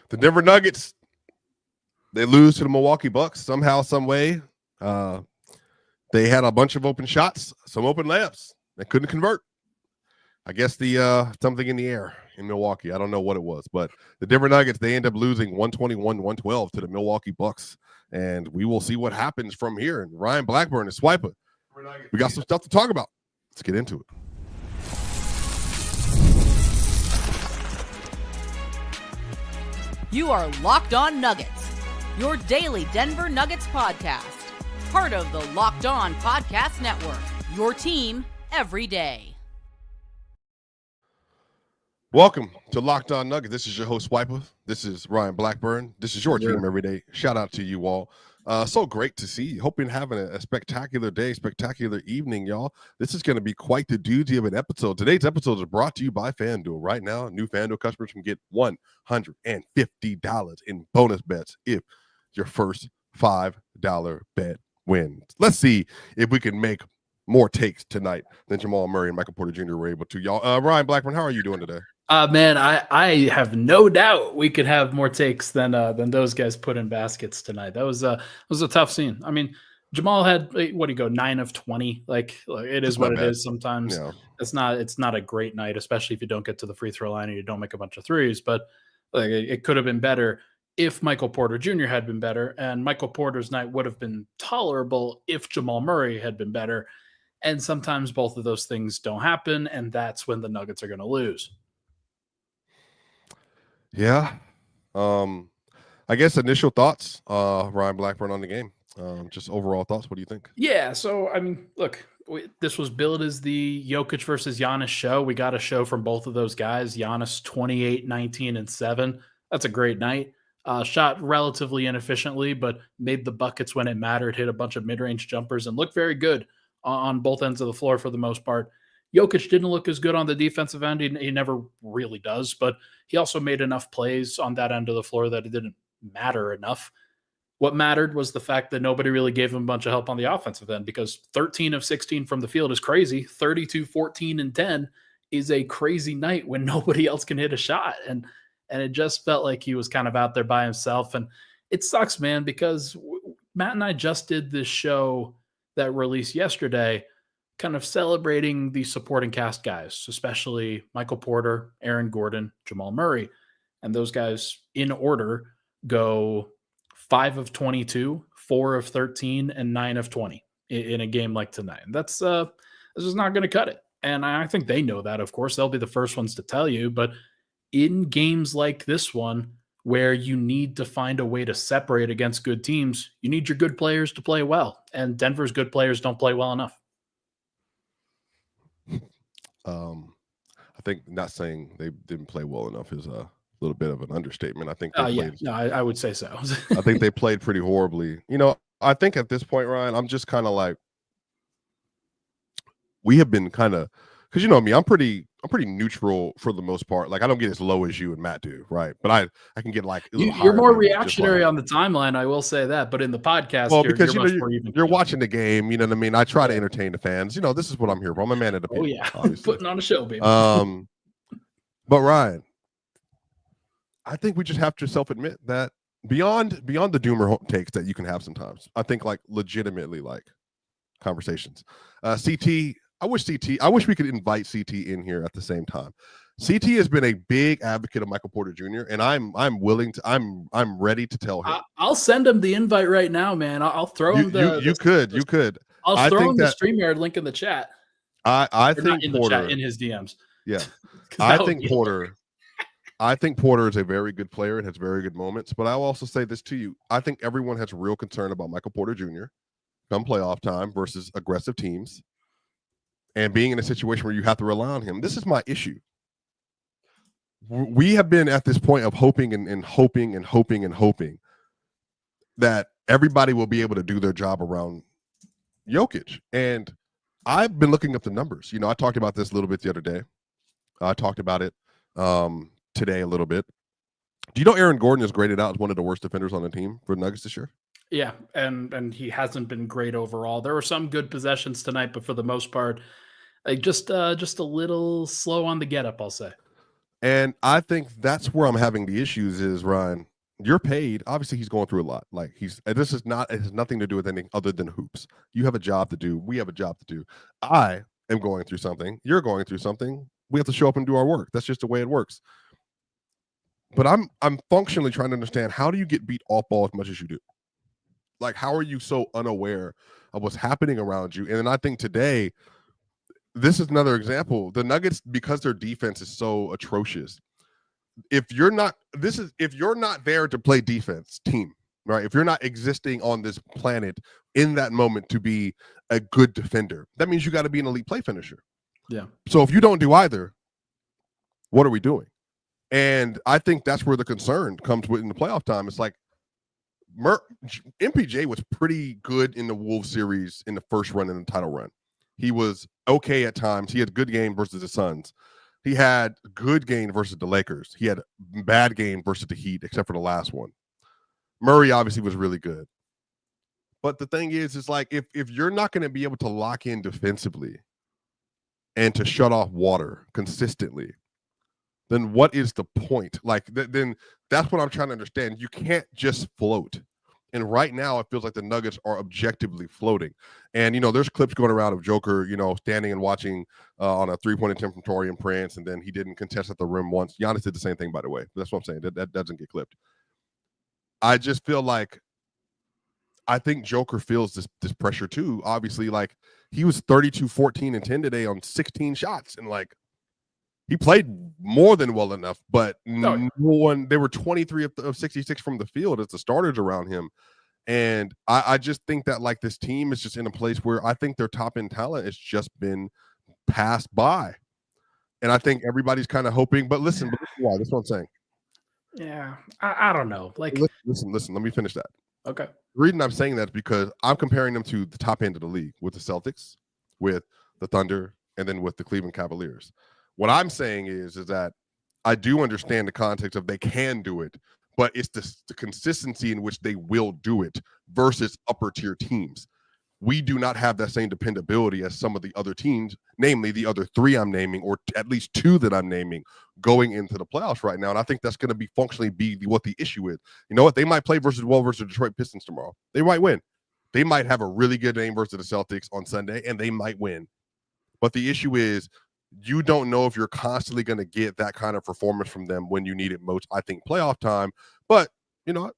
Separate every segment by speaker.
Speaker 1: The Denver Nuggets, they lose to the Milwaukee Bucks somehow, some way. They had a bunch of open shots, some open layups. They couldn't convert. I guess the something in the air in Milwaukee. I don't know what it was, but the Denver Nuggets, they end up losing 121-112 to the Milwaukee Bucks. And we will see what happens from here. And Ryan Blackburn and Swipa, we got some stuff to talk about. Let's get into it.
Speaker 2: You are Locked On Nuggets, your daily Denver Nuggets podcast. Part of the Locked On Podcast Network, your team every day.
Speaker 1: Welcome to Locked On Nuggets. This is your host, Swipa. This is Ryan Blackburn. This is your team every day. Shout out to you all. So great to see you. Hope you're having a spectacular day, spectacular evening, y'all. This is going to be quite the doozy of an episode. Today's episode is brought to you by FanDuel. Right now, new FanDuel customers can get $150 in bonus bets if your first $5 bet wins. Let's see if we can make more takes tonight than Jamal Murray and Michael Porter Jr. were able to. Y'all, Ryan Blackburn, how are you doing today?
Speaker 3: Man, I have no doubt we could have more takes than those guys put in baskets tonight. That was a tough scene. I mean, Jamal had what do you go 9 of 20? Like it is what it is. Sometimes it's not a great night, especially if you don't get to the free throw line and you don't make a bunch of threes. But like, it could have been better if Michael Porter Jr. had been better, and Michael Porter's night would have been tolerable if Jamal Murray had been better. And sometimes both of those things don't happen, and that's when the Nuggets are going to lose.
Speaker 1: Yeah. I guess initial thoughts, Ryan Blackburn, on the game. Just overall thoughts. What do you think?
Speaker 3: Yeah. So, I mean, look, this was billed as the Jokic versus Giannis show. We got a show from both of those guys. Giannis 28, 19, and 7. That's a great night. Shot relatively inefficiently, but made the buckets when it mattered, hit a bunch of mid-range jumpers, and looked very good on both ends of the floor for the most part. Jokic didn't look as good on the defensive end. He never really does, but he also made enough plays on that end of the floor that it didn't matter enough. What mattered was the fact that nobody really gave him a bunch of help on the offensive end, because 13 of 16 from the field is crazy. 32, 14, and 10 is a crazy night when nobody else can hit a shot. And it just felt like he was kind of out there by himself. And it sucks, man, because Matt and I just did this show that released yesterday, kind of celebrating the supporting cast guys, especially Michael Porter, Aaron Gordon, Jamal Murray. And those guys in order go 5 of 22, 4 of 13, and 9 of 20 in a game like tonight. And that's this is not going to cut it. And I think they know that, of course. They'll be the first ones to tell you. But in games like this one, where you need to find a way to separate against good teams, you need your good players to play well. And Denver's good players don't play well enough.
Speaker 1: I think not saying they didn't play well enough is a little bit of an understatement. I think
Speaker 3: I would say so.
Speaker 1: I think they played pretty horribly. I think at this point, Ryan, I'm just kind of like, we have been kind of, because you know me, I'm pretty neutral for the most part. Like, I don't get as low as you and Matt do, right? But I can get like a little
Speaker 3: you're more
Speaker 1: maybe,
Speaker 3: reactionary on the timeline, I will say that. But in the podcast,
Speaker 1: because
Speaker 3: you're
Speaker 1: watching the game, you know what I mean? I try to entertain the fans. This is what I'm here for. I'm a man of the people.
Speaker 3: Oh yeah, putting on a show, baby.
Speaker 1: But Ryan, I think we just have to self-admit that beyond the doomer takes that you can have sometimes, I think like legitimately like conversations. CT, I wish we could invite CT in here at the same time. CT has been a big advocate of Michael Porter Jr. and I'm ready to tell him.
Speaker 3: I'll send him the invite right now, man. I'll throw him
Speaker 1: you could.
Speaker 3: I'll throw him the StreamYard link in the chat.
Speaker 1: I think
Speaker 3: in
Speaker 1: Porter
Speaker 3: the chat, in his DMs.
Speaker 1: Yeah. I think Porter is a very good player and has very good moments. But I'll also say this to you. I think everyone has real concern about Michael Porter Jr. come playoff time versus aggressive teams and being in a situation where you have to rely on him. This is my issue. We have been at this point of hoping that everybody will be able to do their job around Jokic. And I've been looking up the numbers. I talked about this a little bit the other day. I talked about it today a little bit. Do you know Aaron Gordon is graded out as one of the worst defenders on the team for the Nuggets this year?
Speaker 3: Yeah, and he hasn't been great overall. There were some good possessions tonight, but for the most part, like just a little slow on the get up, I'll say.
Speaker 1: And I think that's where I'm having the issues is, Ryan, you're paid. Obviously, he's going through a lot. Like this is not, it has nothing to do with anything other than hoops. You have a job to do. We have a job to do. I am going through something. You're going through something. We have to show up and do our work. That's just the way it works. But I'm functionally trying to understand, how do you get beat off ball as much as you do? Like, how are you so unaware of what's happening around you? And then I think today, this is another example. The Nuggets, because their defense is so atrocious, if you're not there to play defense team, right? If you're not existing on this planet in that moment to be a good defender, that means you got to be an elite play finisher.
Speaker 3: Yeah.
Speaker 1: So if you don't do either, what are we doing? And I think that's where the concern comes with in the playoff time. It's like MPJ was pretty good in the Wolves series in the first run in the title run. He was okay at times. He had a good game versus the Suns. He had a good game versus the Lakers. He had a bad game versus the Heat, except for the last one. Murray obviously was really good. But the thing is like, if you're not going to be able to lock in defensively and to shut off water consistently, then what is the point? Like, then that's what I'm trying to understand. You can't just float. And right now, it feels like the Nuggets are objectively floating. And, there's clips going around of Joker, standing and watching on a three-point attempt from Taurean Prince, and then he didn't contest at the rim once. Giannis did the same thing, by the way. That's what I'm saying. That doesn't get clipped. I just feel like I think Joker feels this pressure too. Obviously, like, he was 32, 14, and 10 today on 16 shots. And, like, he played more than well enough, but no one. They were 23 of 66 from the field as the starters around him, and I just think that, like, this team is just in a place where I think their top end talent has just been passed by, and I think everybody's kind of hoping. But listen, why? That's what I'm saying.
Speaker 3: Yeah, I don't know. Like,
Speaker 1: listen. Let me finish that.
Speaker 3: Okay.
Speaker 1: The reason I'm saying that is because I'm comparing them to the top end of the league with the Celtics, with the Thunder, and then with the Cleveland Cavaliers. What I'm saying is that I do understand the context of they can do it, but it's the consistency in which they will do it versus upper tier teams. We do not have that same dependability as some of the other teams, namely the other three I'm naming, or at least two that I'm naming, going into the playoffs right now. And I think that's going to be functionally what the issue is. You know what? They might play versus the Detroit Pistons tomorrow. They might win. They might have a really good game versus the Celtics on Sunday, and they might win. But the issue is, you don't know if you're constantly going to get that kind of performance from them when you need it most. I think playoff time, but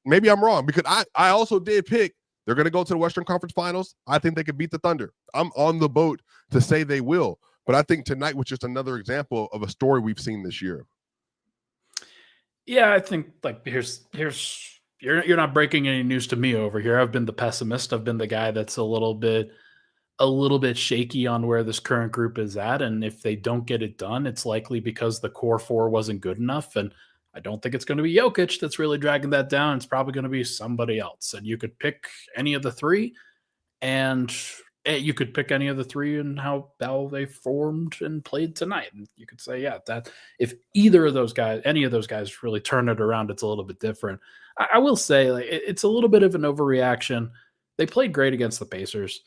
Speaker 1: maybe I'm wrong, because I also did pick they're going to go to the Western Conference Finals. I think they could beat the Thunder. I'm on the boat to say they will, but I think tonight was just another example of a story we've seen this year.
Speaker 3: Yeah, I think, like, here's you're not breaking any news to me over here. I've been the pessimist. I've been the guy that's a little bit shaky on where this current group is at. And if they don't get it done, it's likely because the core four wasn't good enough. And I don't think it's going to be Jokic that's really dragging that down. It's probably going to be somebody else. And you could pick any of the three, and you could pick any of the three and how they formed and played tonight. And you could say, yeah, that if either of those guys, any of those guys really turn it around, it's a little bit different. I will say, like, it's a little bit of an overreaction. They played great against the Pacers.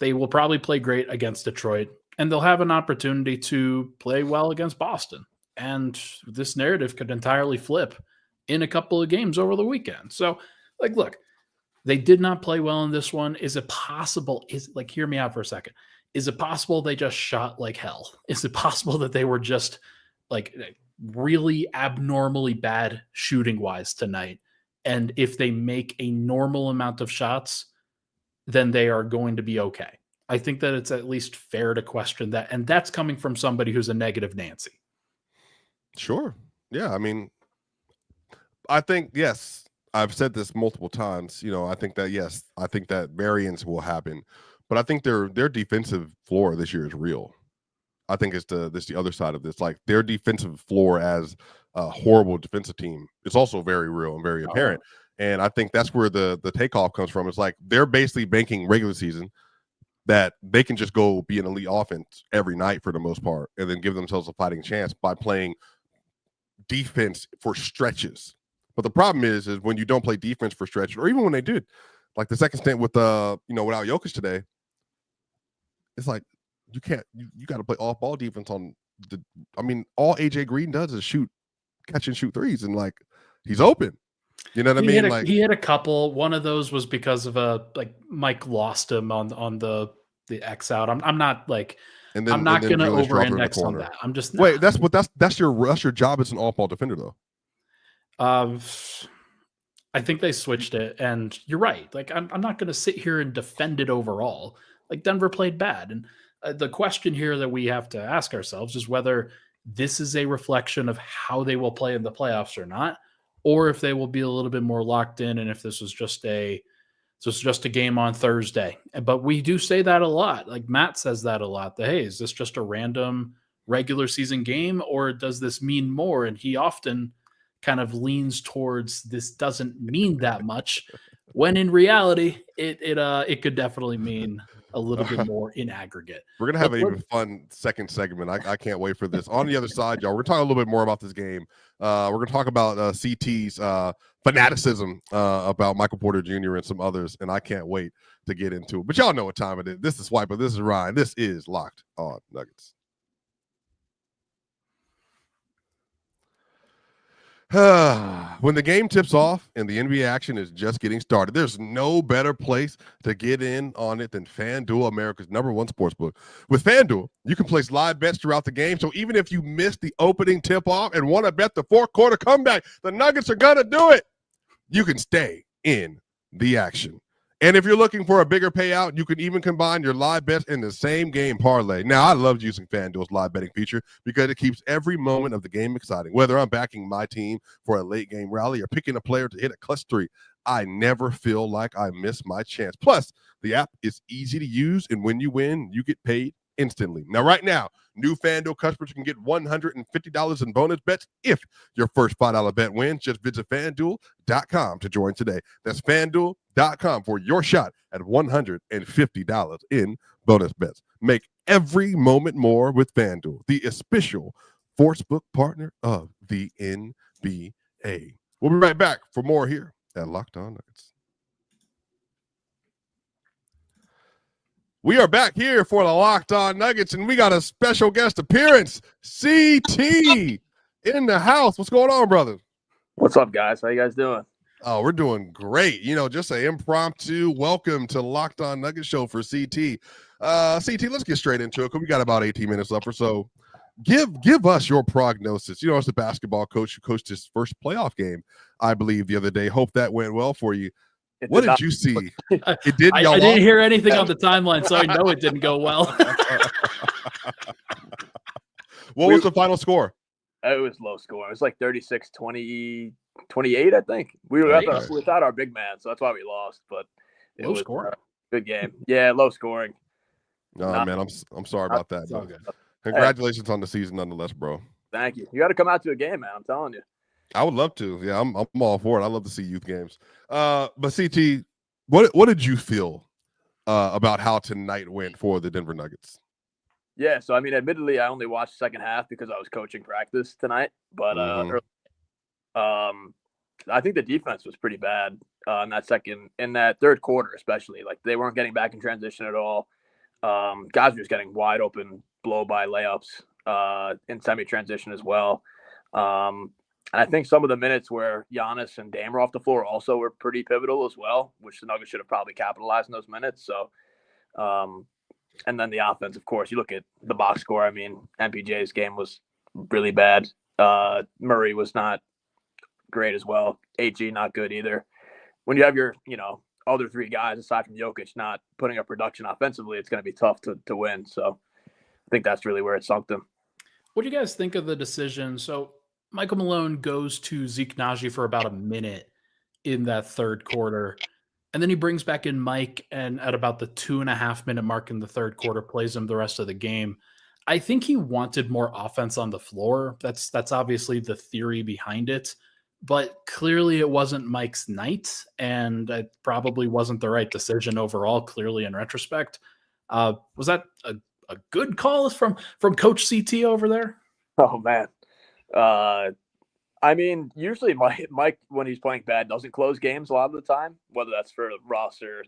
Speaker 3: They will probably play great against Detroit, and they'll have an opportunity to play well against Boston. And this narrative could entirely flip in a couple of games over the weekend. So, like, look, they did not play well in this one. Is it possible? Hear me out for a second. Is it possible they just shot like hell? Is it possible that they were just like really abnormally bad shooting wise tonight? And if they make a normal amount of shots, then they are going to be okay. I think that it's at least fair to question that. And that's coming from somebody who's a negative Nancy.
Speaker 1: Sure. Yeah. I mean, I think, yes, I've said this multiple times. I think that, yes, I think that variance will happen, but I think their defensive floor this year is real. I think it's the other side of this. Like, their defensive floor as a horrible defensive team is also very real and very apparent. And I think that's where the takeoff comes from. It's like they're basically banking regular season that they can just go be an elite offense every night for the most part, and then give themselves a fighting chance by playing defense for stretches. But the problem is when you don't play defense for stretches, or even when they did, like the second stint with without Jokic today, it's like you got to play off ball defense on all AJ Green does is catch and shoot threes, and like he's open. You know what I mean?
Speaker 3: He hit a couple. One of those was because of Mike lost him on the X out. I'm not like.
Speaker 1: And then,
Speaker 3: I'm not going to
Speaker 1: Julius dropped it in the
Speaker 3: over-index on
Speaker 1: corner.
Speaker 3: that. I'm just not.
Speaker 1: Wait. That's your job as an all-ball defender, though.
Speaker 3: I think they switched it, and you're right. Like I'm not going to sit here and defend it overall. Like Denver played bad, and the question here that we have to ask ourselves is whether this is a reflection of how they will play in the playoffs or not, or if they will be a little bit more locked in, and if this was just a game on Thursday. But we do say that a lot. Like Matt says that a lot. That, hey, is this just a random regular season game, or does this mean more? And he often kind of leans towards this doesn't mean that much, when in reality, it could definitely mean a little bit more in aggregate.
Speaker 1: We're gonna have an even fun second segment. I can't wait for this. On the other side, y'all, we're talking a little bit more about this game. We're gonna talk about CT's fanaticism about Michael Porter Jr. and some others, and I can't wait to get into it. But y'all know what time it is. This is Swipa. This is Ryan. This is Locked On Nuggets. When the game tips off and the NBA action is just getting started, there's no better place to get in on it than FanDuel, America's #1 sportsbook. With FanDuel, you can place live bets throughout the game, so even if you missed the opening tip-off and want to bet the fourth quarter comeback, the Nuggets are going to do it. You can stay in the action. And if you're looking for a bigger payout, you can even combine your live bets in the same game parlay. Now, I love using FanDuel's live betting feature because it keeps every moment of the game exciting. Whether I'm backing my team for a late game rally or picking a player to hit a clutch three, I never feel like I miss my chance. Plus, the app is easy to use, and when you win, you get paid instantly. Now, right now, new FanDuel customers can get $150 in bonus bets if your first $5 bet wins. Just visit FanDuel.com to join today. That's FanDuel.com for your shot at $150 in bonus bets. Make every moment more with FanDuel, the official sportsbook partner of the NBA. We'll be right back for more here at Locked On Nuggets. We are back here for the Locked On Nuggets, and we got a special guest appearance, CT, in the house. What's going on, brother?
Speaker 4: What's up, guys? How you guys doing?
Speaker 1: Oh, we're doing great. Just an impromptu welcome to the Locked On Nuggets show for CT. CT, let's get straight into it because we got about 18 minutes left or so. Give us your prognosis. As the basketball coach who coached his first playoff game, I believe, the other day. Hope that went well for you. What did you see? It did.
Speaker 3: I didn't hear anything on the timeline, so I know it didn't go well.
Speaker 1: What was the final score?
Speaker 4: It was low score. It was like 36-20, 28, I think. We were without our big man, so that's why we lost. But it was
Speaker 3: scoring.
Speaker 4: Good game. Yeah, low scoring.
Speaker 1: Oh, man, I'm sorry about that. But congratulations on the season, nonetheless, bro.
Speaker 4: Thank you. You got to come out to a game, man. I'm telling you.
Speaker 1: I would love to. Yeah, I'm all for it. I love to see youth games. But CT, what did you feel about how tonight went for the Denver Nuggets?
Speaker 4: Yeah, so admittedly, I only watched the second half because I was coaching practice tonight. But I think the defense was pretty bad in that third quarter, especially. Like they weren't getting back in transition at all. Guys were just getting wide open blow by layups in semi-transition as well. And I think some of the minutes where Giannis and Dame were off the floor also were pretty pivotal as well, which the Nuggets should have probably capitalized in those minutes. So, and then the offense, of course, you look at the box score. MPJ's game was really bad. Murray was not great as well. AG not good either. When you have your, other three guys aside from Jokic not putting up production offensively, it's going to be tough to win. So I think that's really where it sunk them.
Speaker 3: What do you guys think of the decision? So Michael Malone goes to Zeke Naji for about a minute in that third quarter. And then he brings back in Mike, and at about the 2.5-minute mark in the third quarter, plays him the rest of the game. I think he wanted more offense on the floor. That's obviously the theory behind it. But clearly it wasn't Mike's night, and it probably wasn't the right decision overall, clearly in retrospect. Was that a good call from Coach CT over there?
Speaker 4: Oh, man. Usually Mike, when he's playing bad, doesn't close games a lot of the time, whether that's for Russ or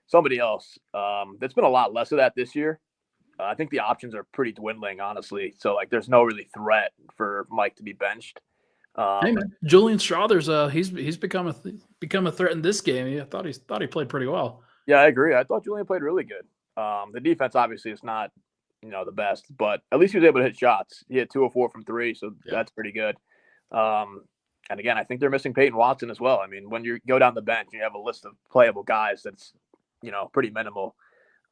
Speaker 4: somebody else. There's been a lot less of that this year. I think the options are pretty dwindling, honestly. So like, there's no really threat for Mike to be benched.
Speaker 3: Hey man, Julian Strawther's he's become a threat in this game. I thought he played pretty well.
Speaker 4: Yeah, I agree. I thought Julian played really good. The defense obviously is not, the best, but at least he was able to hit shots. He hit 2 of 4 from 3, so that's pretty good. And again, I think they're missing Peyton Watson as well. I mean, when you go down the bench, you have a list of playable guys that's, pretty minimal.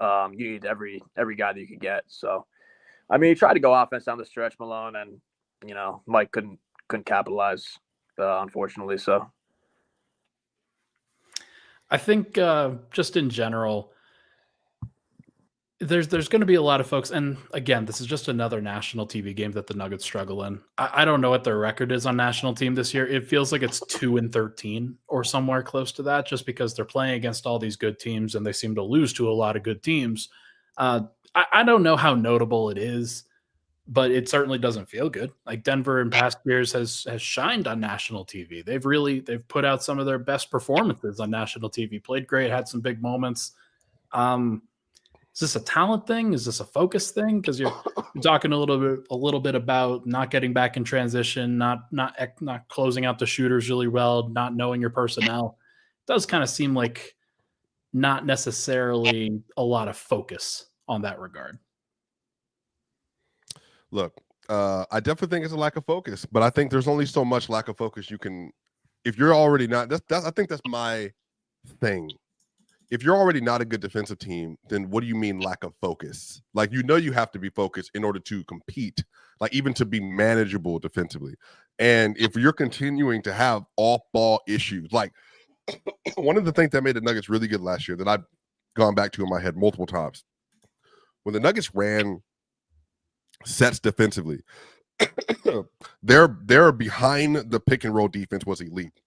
Speaker 4: You need every guy that you could get. So, I mean, he tried to go offense down the stretch, Malone, and Mike couldn't capitalize, unfortunately. So,
Speaker 3: I think just in general, there's going to be a lot of folks, and again, this is just another national TV game that the Nuggets struggle in. I don't know what their record is on national team this year. It feels like it's 2-13 or somewhere close to that, just because they're playing against all these good teams and they seem to lose to a lot of good teams. I don't know how notable it is, but it certainly doesn't feel good. Like Denver in past years has shined on national TV. They've put out some of their best performances on national TV, played great, had some big moments. Is this a talent thing? Is this a focus thing? Because you're talking a little bit about not getting back in transition, not closing out the shooters really well, not knowing your personnel. It does kind of seem like not necessarily a lot of focus on that regard.
Speaker 1: Look, I definitely think it's a lack of focus, but I think there's only so much lack of focus you can. If you're already not, I think that's my thing. If you're already not a good defensive team, then what do you mean lack of focus? Like, you have to be focused in order to compete, like even to be manageable defensively. And if you're continuing to have off-ball issues, like one of the things that made the Nuggets really good last year that I've gone back to in my head multiple times, when the Nuggets ran sets defensively, their behind the pick and roll defense was elite.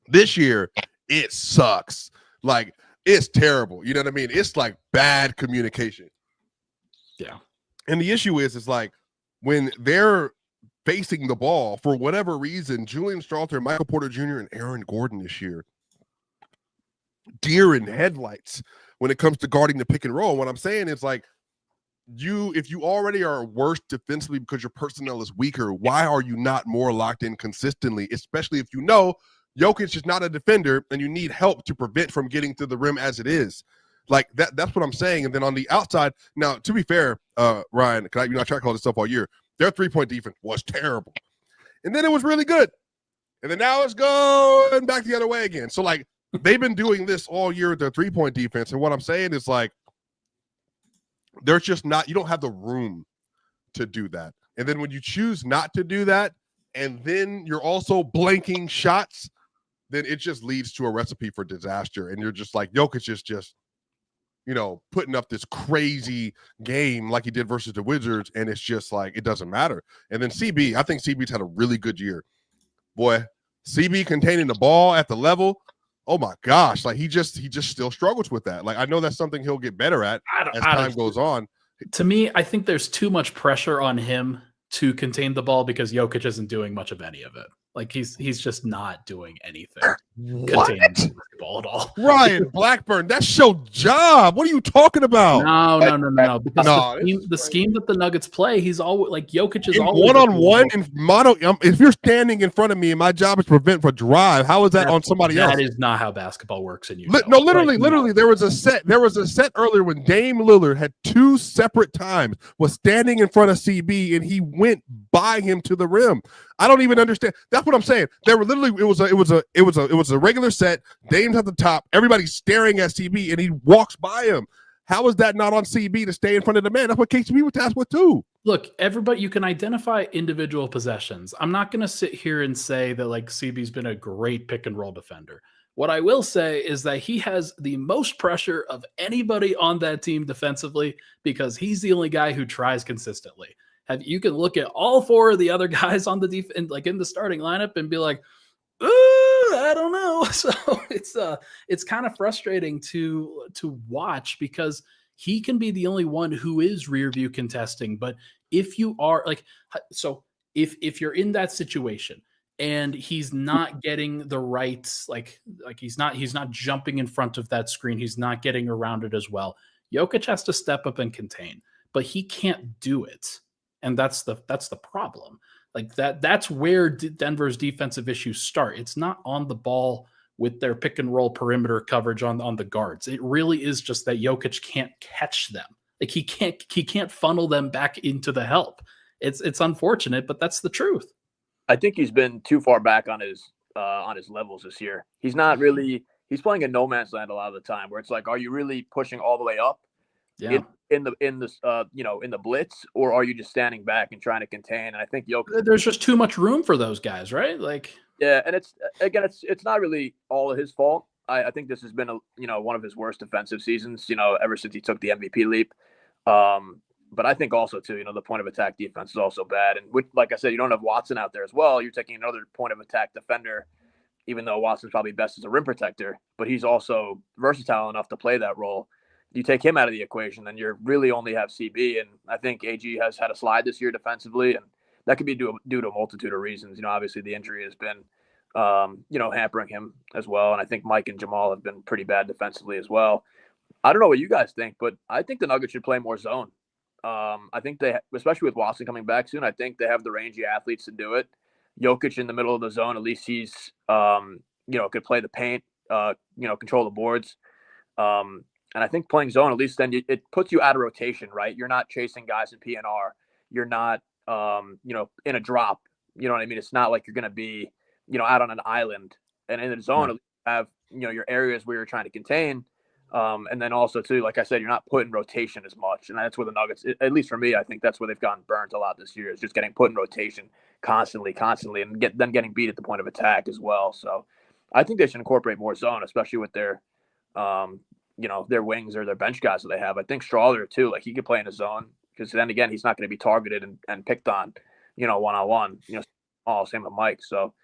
Speaker 1: This year, it sucks. Like, it's terrible. You know what I mean? It's like bad communication.
Speaker 3: Yeah.
Speaker 1: And the issue is like when they're facing the ball, for whatever reason, Julian Strawther, Michael Porter Jr., and Aaron Gordon this year, deer in headlights when it comes to guarding the pick and roll. What I'm saying is, like, if you already are worse defensively because your personnel is weaker, why are you not more locked in consistently, especially if you know Jokic is not a defender and you need help to prevent from getting to the rim as it is? Like, that's what I'm saying. And then on the outside, now, to be fair, Ryan, because I try to call this stuff all year, their three-point defense was terrible. And then it was really good. And then now it's going back the other way again. So, like, they've been doing this all year with their three-point defense. And what I'm saying is, like, there's just not – you don't have the room to do that. And then when you choose not to do that, and then you're also blanking shots, then it just leads to a recipe for disaster. And you're just like, Jokic is just, putting up this crazy game like he did versus the Wizards, and it's just like, it doesn't matter. And then CB, I think CB's had a really good year. Boy, CB containing the ball at the level, oh my gosh, like he just still struggles with that. Like, I know that's something he'll get better at as time goes on.
Speaker 3: To me, I think there's too much pressure on him to contain the ball because Jokic isn't doing much of any of it. Like, he's just not doing anything containing the ball at all.
Speaker 1: Ryan Blackburn, that's your job. What are you talking about?
Speaker 3: No. Because the scheme that the Nuggets play, he's always like, Jokic is always
Speaker 1: one-on-one in mono. If you're standing in front of me and my job is to prevent for drive, how is that on somebody else?
Speaker 3: That is not how basketball works. And
Speaker 1: literally, there was a set earlier when Dame Lillard had 2 separate times was standing in front of CB and he went by him to the rim. I don't even understand. That's what I'm saying. There were literally it was a regular set. Dame's at the top. Everybody's staring at CB, and he walks by him. How is that not on CB to stay in front of the man? That's what KCB was tasked with too.
Speaker 3: Look, everybody, you can identify individual possessions. I'm not going to sit here and say that like CB's been a great pick and roll defender. What I will say is that he has the most pressure of anybody on that team defensively because he's the only guy who tries consistently. You can look at all 4 of the other guys on the defense, like in the starting lineup, and be like, I don't know. So it's kind of frustrating to watch because he can be the only one who is rear view contesting. But if you are like, so if you're in that situation and he's not getting the right, like he's not jumping in front of that screen, he's not getting around it as well, Jokic has to step up and contain, but he can't do it. And that's the problem. Like that's where Denver's defensive issues start. It's not on the ball with their pick and roll perimeter coverage on the guards. It really is just that Jokic can't catch them. Like he can't funnel them back into the help. It's unfortunate, but that's the truth.
Speaker 4: I think he's been too far back on his levels this year. He's not really. He's playing in no man's land a lot of the time, where it's like, are you really pushing all the way up in the blitz, or are you just standing back and trying to contain? And I think
Speaker 3: there's just too much room for those guys, right? Like,
Speaker 4: yeah, and it's not really all of his fault. I think this has been one of his worst defensive seasons, ever since he took the MVP leap. But I think also too, the point of attack defense is also bad. And like I said, you don't have Watson out there as well. You're taking another point of attack defender, even though Watson's probably best as a rim protector, but he's also versatile enough to play that role. You take him out of the equation, then you really only have CB. And I think AG has had a slide this year defensively, and that could be due to a multitude of reasons. Obviously the injury has been, hampering him as well. And I think Mike and Jamal have been pretty bad defensively as well. I don't know what you guys think, but I think the Nuggets should play more zone. I think they, especially with Watson coming back soon, I think they have the rangy athletes to do it. Jokic in the middle of the zone, at least he's, could play the paint, control the boards. And I think playing zone, at least then it puts you out of rotation, right? You're not chasing guys in PNR. You're not, in a drop. You know what I mean? It's not like you're going to be, out on an island. And in the zone, you have, your areas where you're trying to contain. And then also too, like I said, you're not put in rotation as much. And that's where the Nuggets, at least for me, I think that's where they've gotten burnt a lot this year, is just getting put in rotation constantly, and getting beat at the point of attack as well. So I think they should incorporate more zone, especially with their, their wings or their bench guys that they have. I think Strawler too, like he could play in a zone, because then again, he's not going to be targeted and picked on, one-on-one, same with Mike. So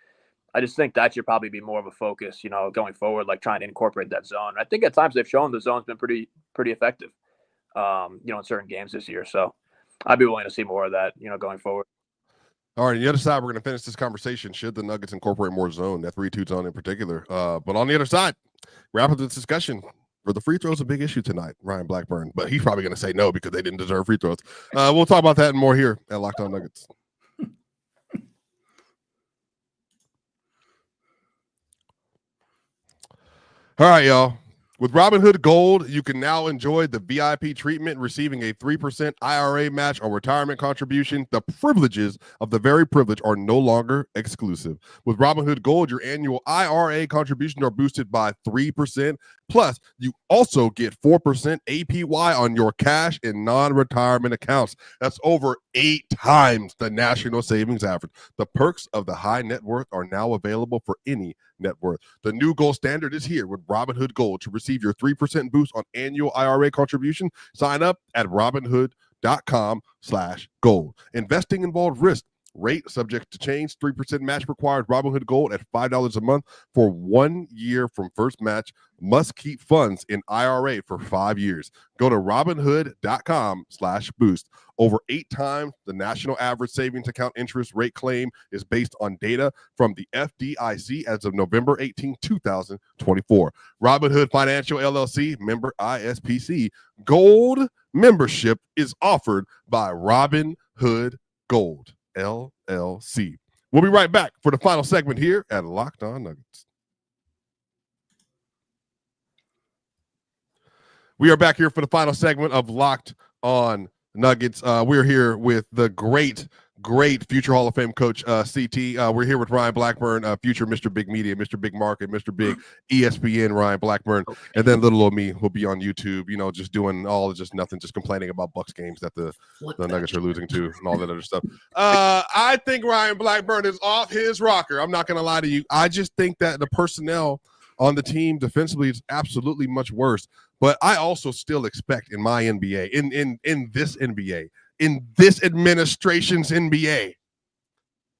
Speaker 4: I just think that should probably be more of a focus, going forward, like trying to incorporate that zone. I think at times they've shown the zone's been pretty effective, in certain games this year. So I'd be willing to see more of that, going forward.
Speaker 1: All right, on the other side, we're going to finish this conversation. Should the Nuggets incorporate more zone, that 3-2 zone in particular? But on the other side, wrap up this discussion. For the free throws, a big issue tonight, Ryan Blackburn. But he's probably going to say no because they didn't deserve free throws. We'll talk about that and more here at Locked On Nuggets. All right, y'all. With Robinhood Gold, you can now enjoy the VIP treatment, receiving a 3% IRA match on retirement contribution. The privileges of the very privileged are no longer exclusive. With Robinhood Gold, your annual IRA contributions are boosted by 3%. Plus, you also get 4% APY on your cash and non-retirement accounts. That's over 8 times the national savings average. The perks of the high net worth are now available for any net worth. The new gold standard is here with Robinhood Gold. To receive your 3% boost on annual IRA contribution, sign up at Robinhood.com/gold. Investing involves risk. Rate subject to change. 3% match required. Robinhood Gold at $5 a month for 1 year from first match. Must keep funds in IRA for 5 years. Go to Robinhood.com/boost. Over 8 times the national average savings account interest rate claim is based on data from the FDIC as of November 18, 2024. Robinhood Financial LLC, member ISPC. Gold membership is offered by Robinhood Gold LLC. We'll be right back for the final segment here at Locked On Nuggets. We are back here for the final segment of Locked On Nuggets. We're here with the great future Hall of Fame coach, CT. We're here with Ryan Blackburn, future Mr. Big Media, Mr. Big Market, Mr. Big ESPN, Ryan Blackburn. Okay. And then little old me will be on YouTube, just doing just nothing, just complaining about Bucks games that the Nuggets are losing to and all that other stuff. I think Ryan Blackburn is off his rocker. I'm not going to lie to you. I just think that the personnel on the team defensively is absolutely much worse. But I also still expect in my NBA, in this NBA, in this administration's NBA,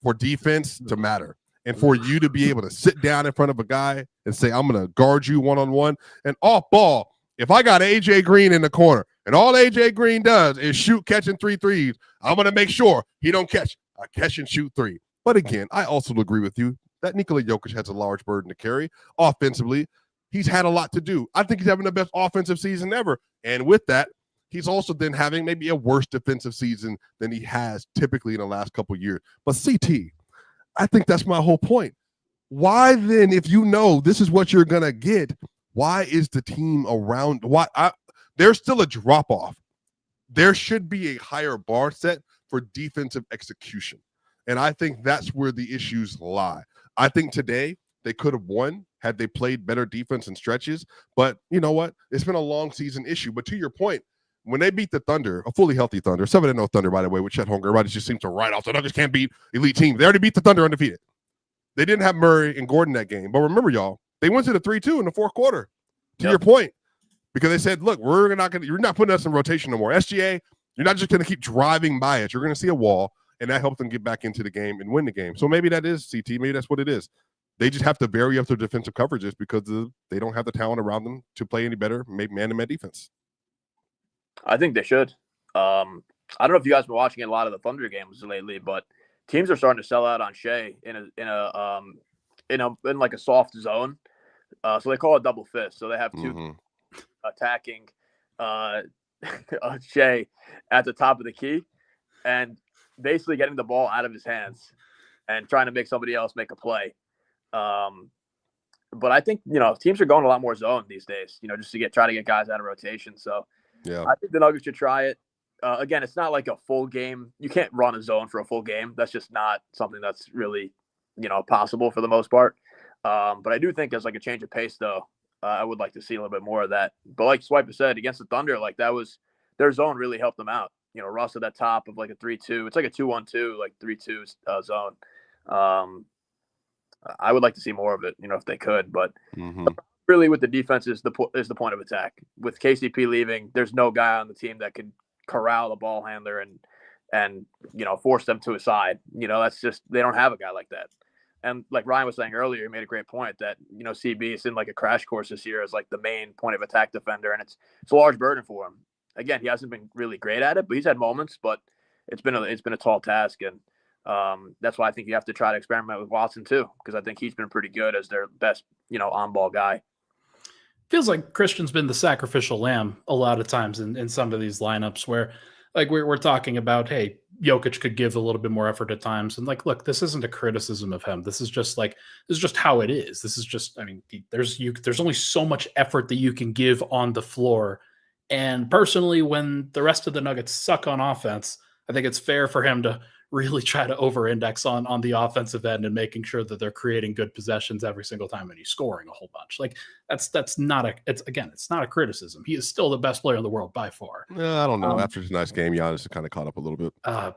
Speaker 1: for defense to matter and for you to be able to sit down in front of a guy and say, I'm going to guard you one-on-one and off ball. If I got AJ Green in the corner and all AJ Green does is shoot, catching 3 threes, I'm going to make sure he don't catch a catch and shoot 3. But again, I also agree with you that Nikola Jokic has a large burden to carry offensively. he's had a lot to do. I think he's having the best offensive season ever. And with that, he's also then having maybe a worse defensive season than he has typically in the last couple of years. But CT, I think that's my whole point. Why then, if you know this is what you're going to get, why is the team around? There's still a drop-off. There should be a higher bar set for defensive execution. And I think that's where the issues lie. I think today they could have won had they played better defense and stretches. But you know what? It's been a long season issue. But to your point, when they beat the Thunder, a fully healthy Thunder, 7-0 Thunder, by the way, with Chet Holmgren, everybody just seems to write off. The Nuggets can't beat elite teams. They already beat the Thunder undefeated. They didn't have Murray and Gordon that game. But remember, y'all, they went to the 3-2 in the fourth quarter, to your point, because they said, look, you're not putting us in rotation no more. SGA, you're not just going to keep driving by it. You're going to see a wall, and that helped them get back into the game and win the game. So maybe that is CT. Maybe that's what it is. They just have to vary up their defensive coverages because they don't have the talent around them to play any better, make man-to-man defense.
Speaker 4: I think they should. I don't know if you guys have been watching a lot of the Thunder games lately, but teams are starting to sell out on Shea in like a soft zone. So they call it double fist. So they have two attacking Shea at the top of the key and basically getting the ball out of his hands and trying to make somebody else make a play. But I think, teams are going a lot more zone these days, just to try to get guys out of rotation. So yeah, I think the Nuggets should try it. Again, it's not like a full game. You can't run a zone for a full game. That's just not something that's really, possible for the most part. But I do think as like a change of pace, though, I would like to see a little bit more of that. But like Swipa said, against the Thunder, like that was their zone really helped them out. Russ at that top of like a 3-2. It's like a 2-1-2, like 3-2 zone. I would like to see more of it, if they could. But really, with the defense is the point of attack. With KCP leaving, there's no guy on the team that could corral the ball handler and force them to his side. That's just they don't have a guy like that. And like Ryan was saying earlier, he made a great point that CB is in like a crash course this year as like the main point of attack defender, and it's a large burden for him. Again, he hasn't been really great at it, but he's had moments. But it's been a tall task, and that's why I think you have to try to experiment with Watson too, because I think he's been pretty good as their best on ball guy.
Speaker 3: Feels like Christian's been the sacrificial lamb a lot of times in some of these lineups where like we're talking about, hey, Jokic could give a little bit more effort at times. And like, look, this isn't a criticism of him. This is just how it is. This is just, there's only so much effort that you can give on the floor. And personally, when the rest of the Nuggets suck on offense, I think it's fair for him to really try to over-index on the offensive end and making sure that they're creating good possessions every single time and he's scoring a whole bunch. Like it's not a criticism. He is still the best player in the world by far.
Speaker 1: I don't know. After tonight's game, Giannis kind of caught up a little bit.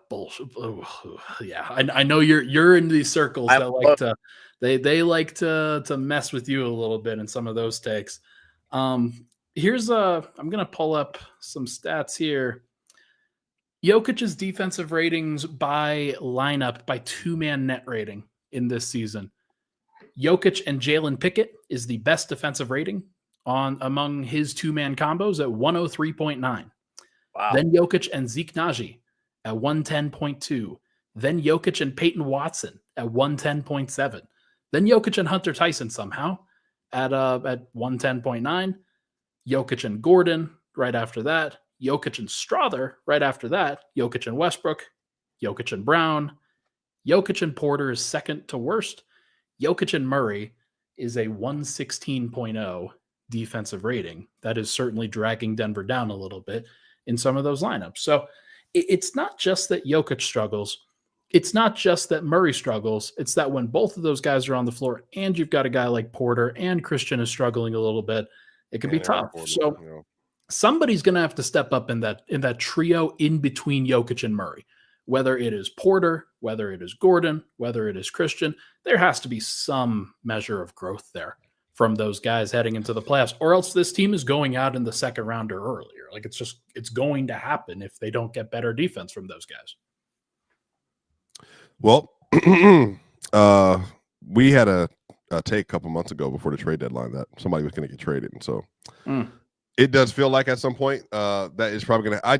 Speaker 3: Bullshit. Yeah, I know you're in these circles that like to they like to mess with you a little bit in some of those takes. I'm gonna pull up some stats here. Jokic's defensive ratings by lineup by two-man net rating in this season. Jokic and Jalen Pickett is the best defensive rating among his two-man combos at 103.9.
Speaker 4: Wow.
Speaker 3: Then Jokic and Zeke Naji at 110.2. Then Jokic and Peyton Watson at 110.7. Then Jokic and Hunter Tyson somehow at 110.9. Jokic and Gordon right after that. Jokic and Strother right after that. Jokic and Westbrook. Jokic and Brown. Jokic and Porter is second to worst. Jokic and Murray is a 116.0 defensive rating. That is certainly dragging Denver down a little bit in some of those lineups. So it's not just that Jokic struggles. It's not just that Murray struggles. It's that when both of those guys are on the floor and you've got a guy like Porter and Christian is struggling a little bit, it can be tough. So somebody's going to have to step up in that trio in between Jokic and Murray, whether it is Porter, whether it is Gordon, whether it is Christian. There has to be some measure of growth there from those guys heading into the playoffs, or else this team is going out in the second round or earlier. Like it's going to happen if they don't get better defense from those guys.
Speaker 1: Well, we had a take a couple months ago before the trade deadline that somebody was going to get traded, and so it does feel like at some point that is probably going to.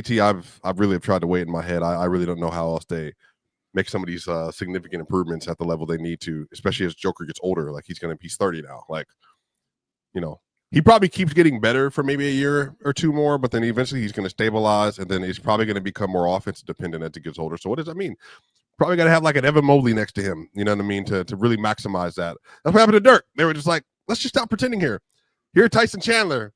Speaker 1: CT, I've really tried to weigh it in my head. I really don't know how else they make some of these significant improvements at the level they need to, especially as Joker gets older. Like he's 30 now. Like he probably keeps getting better for maybe a year or two more, but then eventually he's going to stabilize, and then he's probably going to become more offensive dependent as he gets older. So what does that mean? Probably got to have like an Evan Mobley next to him, you know what I mean, to really maximize that. That's what happened to Dirk. They were just like, let's just stop pretending here. Here, Tyson Chandler.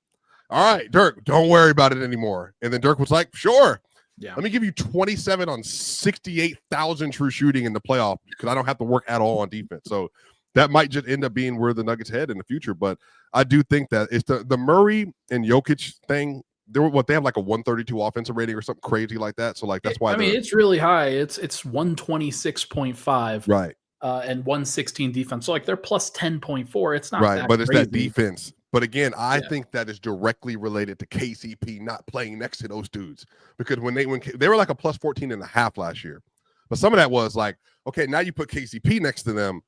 Speaker 1: All right, Dirk, don't worry about it anymore. And then Dirk was like, sure. Yeah. Let me give you 27 on 68,000 true shooting in the playoff because I don't have to work at all on defense. So that might just end up being where the Nuggets head in the future. But I do think that it's the Murray and Jokic thing. They have like a 132 offensive rating or something crazy like that. So like that's why
Speaker 3: it's really high. It's 126.5.
Speaker 1: Right.
Speaker 3: And 116 defense. So like they're plus 10.4. It's not
Speaker 1: right, but it's
Speaker 3: crazy.
Speaker 1: That defense. But again, I think that is directly related to KCP not playing next to those dudes because when they were like a plus 14.5 last year, but some of that was like, okay, now you put KCP next to them.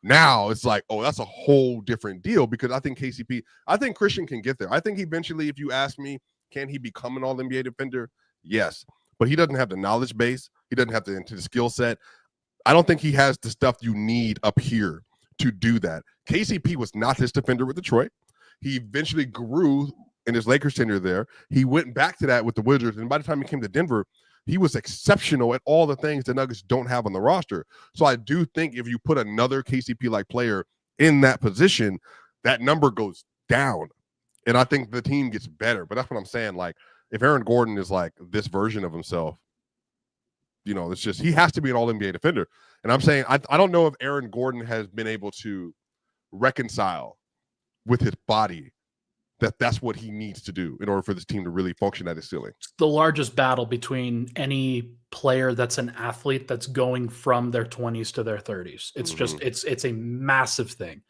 Speaker 1: Now it's like, oh, that's a whole different deal because I think Christian can get there. I think eventually, if you ask me, can he become an all-NBA defender? Yes, but he doesn't have the knowledge base. He doesn't have the skill set. I don't think he has the stuff you need up here to do that. KCP was not this defender with Detroit. He eventually grew in his Lakers tenure there. He went back to that with the Wizards, and by the time he came to Denver, he was exceptional at all the things the Nuggets don't have on the roster. So I do think if you put another KCP-like player in that position, that number goes down, and I think the team gets better. But that's what I'm saying. Like, if Aaron Gordon is like this version of himself, it's just he has to be an all-NBA defender. And I'm saying I don't know if Aaron Gordon has been able to reconcile with his body that's what he needs to do in order for this team to really function at its ceiling.
Speaker 3: The largest battle between any player that's an athlete that's going from their 20s to their 30s. It's just it's a massive thing.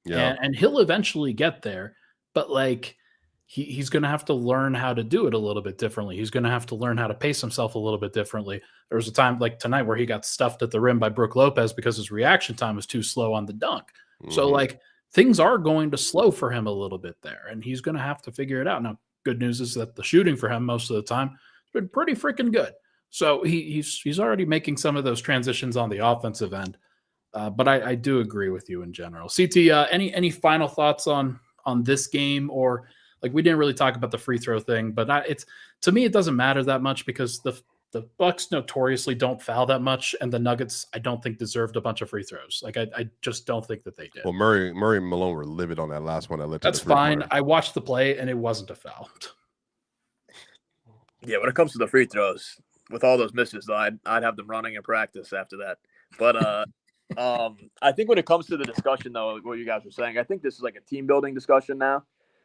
Speaker 3: Yeah. And he'll eventually get there, but like he's going to have to learn how to do it a little bit differently. He's going to have to learn how to pace himself a little bit differently. There was a time like tonight where he got stuffed at the rim by Brook Lopez because his reaction time was too slow on the dunk. So like things are going to slow for him a little bit there, and he's going to have to figure it out. Now, good news is that the shooting for him most of the time has been pretty freaking good. So he's already making some of those transitions on the offensive end. But I do agree with you in general. CT, any final thoughts on this game? Or like we didn't really talk about the free throw thing, but to me it doesn't matter that much because the Bucks notoriously don't foul that much, and the Nuggets I don't think deserved a bunch of free throws. Like I just don't think that they did.
Speaker 1: Well, Murray and Malone were livid on that last one.
Speaker 3: That's fine. I watched the play and it wasn't a foul.
Speaker 4: Yeah, when it comes to the free throws, with all those misses, though, I'd have them running in practice after that. But I think when it comes to the discussion, though, what you guys were saying, I think this is like a team building discussion now,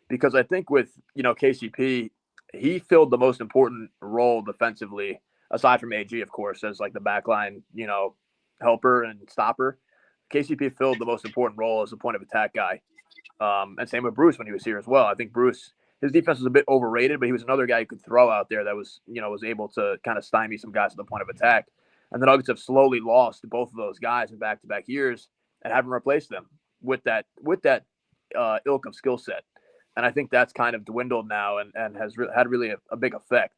Speaker 4: because I think with KCP, he filled the most important role defensively. Aside from AG, of course, as like the backline, helper and stopper, KCP filled the most important role as a point of attack guy. And same with Bruce when he was here as well. I think Bruce, his defense was a bit overrated, but he was another guy who could throw out there that was able to kind of stymie some guys at the point of attack. And the Nuggets have slowly lost both of those guys in back-to-back years and haven't replaced them with that ilk of skill set. And I think that's kind of dwindled now and has had really a big effect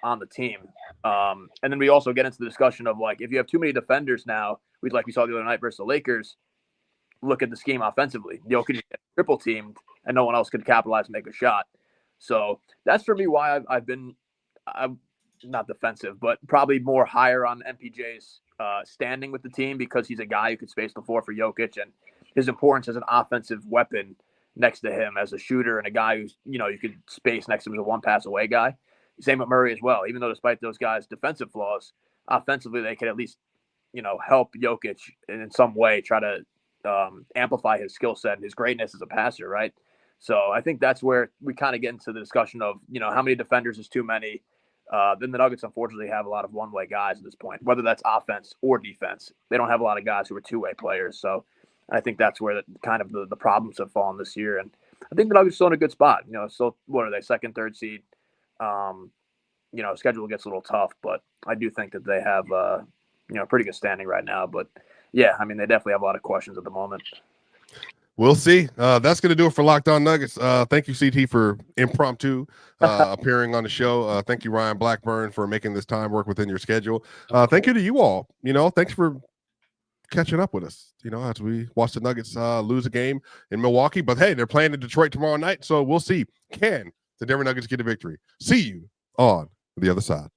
Speaker 4: on the team. And then we also get into the discussion of like, if you have too many defenders now, we saw the other night versus the Lakers, look at the scheme offensively. Jokic get triple teamed and no one else could capitalize and make a shot. So that's for me why I'm not defensive, but probably more higher on MPJ's standing with the team, because he's a guy who could space the floor for Jokic, and his importance as an offensive weapon next to him as a shooter and a guy who's, you could space next to him as a one pass away guy. Same with Murray as well. Even though despite those guys' defensive flaws, offensively they could at least, help Jokic in some way, try to amplify his skill set and his greatness as a passer, right? So I think that's where we kind of get into the discussion of, how many defenders is too many. Then the Nuggets unfortunately have a lot of one-way guys at this point, whether that's offense or defense. They don't have a lot of guys who are two-way players. So I think that's where the problems have fallen this year. And I think the Nuggets are still in a good spot. Still, what are they, second, third seed? Schedule gets a little tough, but I do think that they have, pretty good standing right now. But yeah, I mean, they definitely have a lot of questions at the moment.
Speaker 1: We'll see. That's going to do it for Locked On Nuggets. Thank you, CT, for impromptu appearing on the show. Thank you, Ryan Blackburn, for making this time work within your schedule. Thank you to you all. Thanks for catching up with us, as we watch the Nuggets lose a game in Milwaukee. But hey, they're playing in Detroit tomorrow night, so we'll see. Can the Denver Nuggets get a victory? See you on the other side.